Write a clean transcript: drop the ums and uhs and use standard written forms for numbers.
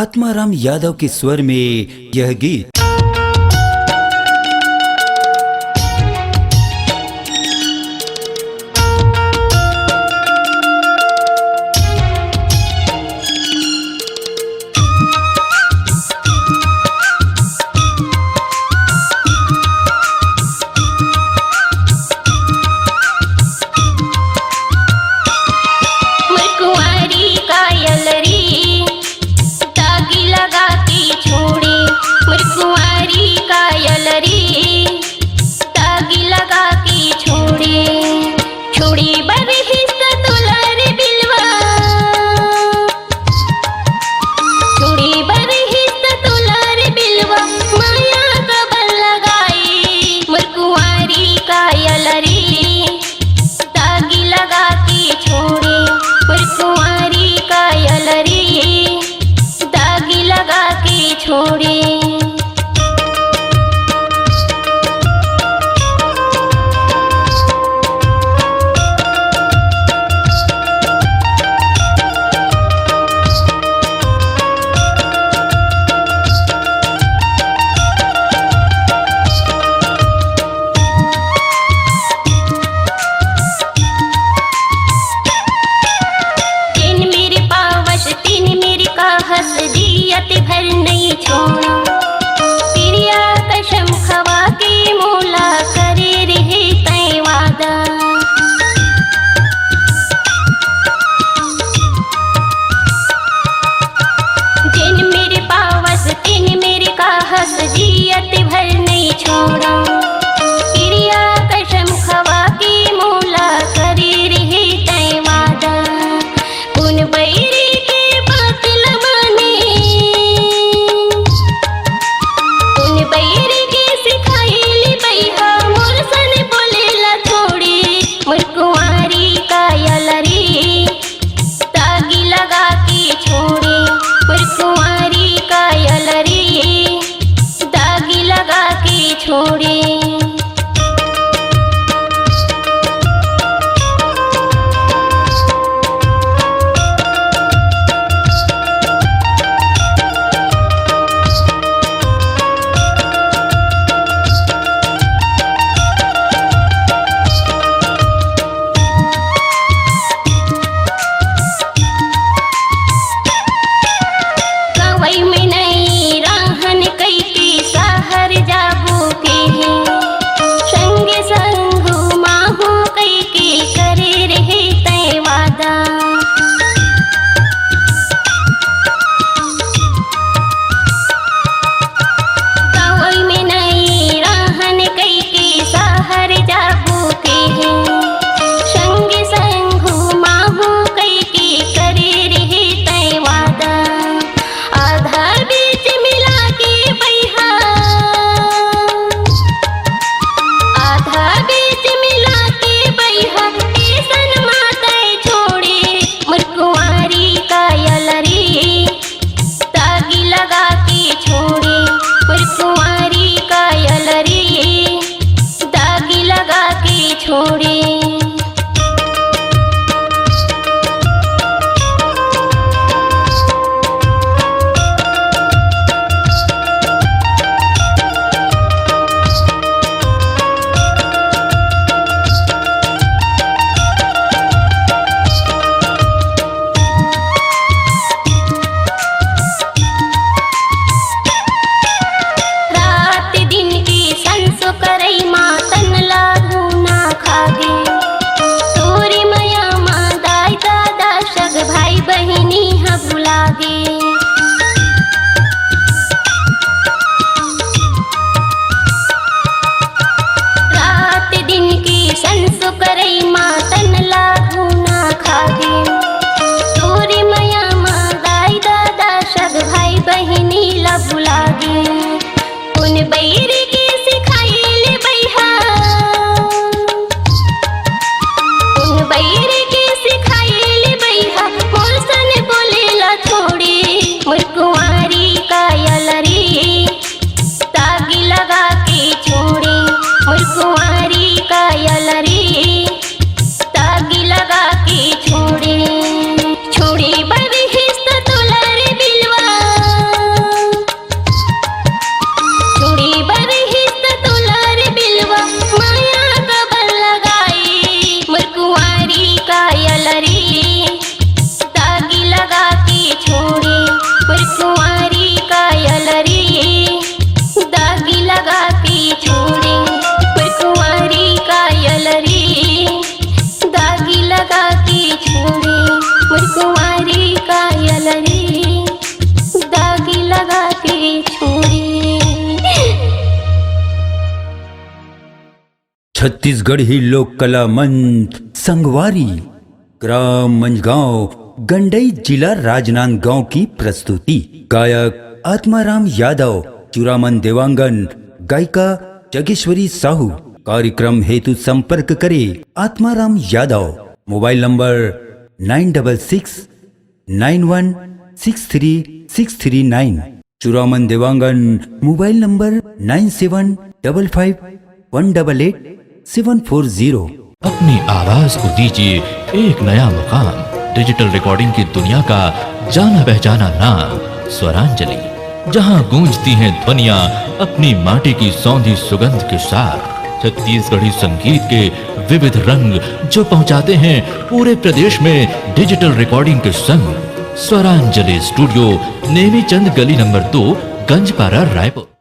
आत्माराम यादव के स्वर में यह गीत। छोड़ी छोड़ी बरहिस्त तुलर बिलवा छोड़े मुझकुमारी कायल रे दागी लगा के छोड़े। छत्तीसगढ़ी लोक कला मंच संगवारी ग्राम मंझगांव गंडई जिला राजनांदगांव की प्रस्तुति। गायक आत्माराम यादव, चूरामन देवांगन, गायिका जगेश्वरी साहू। कार्यक्रम हेतु संपर्क करें Atmaram Yadav, mobile number 9669163639। Churaman Dewangan, mobile number 9755188740। अपनी आवाज को दीजिए एक नया मुकाम। डिजिटल रिकॉर्डिंग की दुनिया का जाना पहचाना नाम स्वरांजलि, जहां गूंजती हैं ध्वनियां अपनी माटी की सौंधी सुगंध के साथ। छत्तीसगढ़ी संगीत के विविध रंग जो पहुंचाते हैं पूरे प्रदेश में डिजिटल रिकॉर्डिंग के संग। स्वरांजलि स्टूडियो, नेमी चंद गली नंबर 2, गंजपारा, रायपुर।